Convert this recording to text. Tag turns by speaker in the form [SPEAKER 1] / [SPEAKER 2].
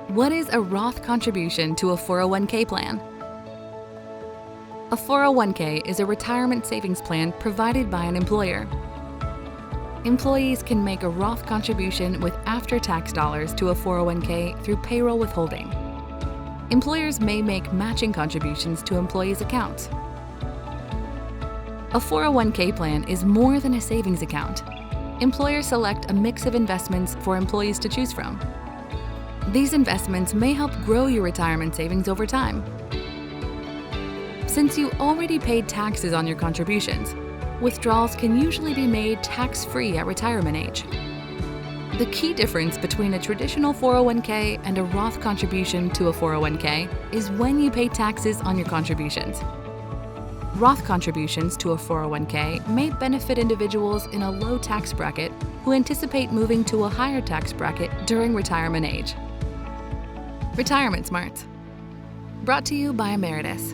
[SPEAKER 1] What is a Roth contribution to a 401k plan? A 401k is a retirement savings plan provided by an employer. Employees can make a Roth contribution with after-tax dollars to a 401k through payroll withholding. Employers may make matching contributions to employees' accounts. A 401k plan is more than a savings account. Employers select a mix of investments for employees to choose from. These investments may help grow your retirement savings over time. Since you already paid taxes on your contributions, withdrawals can usually be made tax-free at retirement age. The key difference between a traditional 401k and a Roth contribution to a 401k is when you pay taxes on your contributions. Roth contributions to a 401k may benefit individuals in a low tax bracket who anticipate moving to a higher tax bracket during retirement age. Retirement Smarts. Brought to you by Emeritus.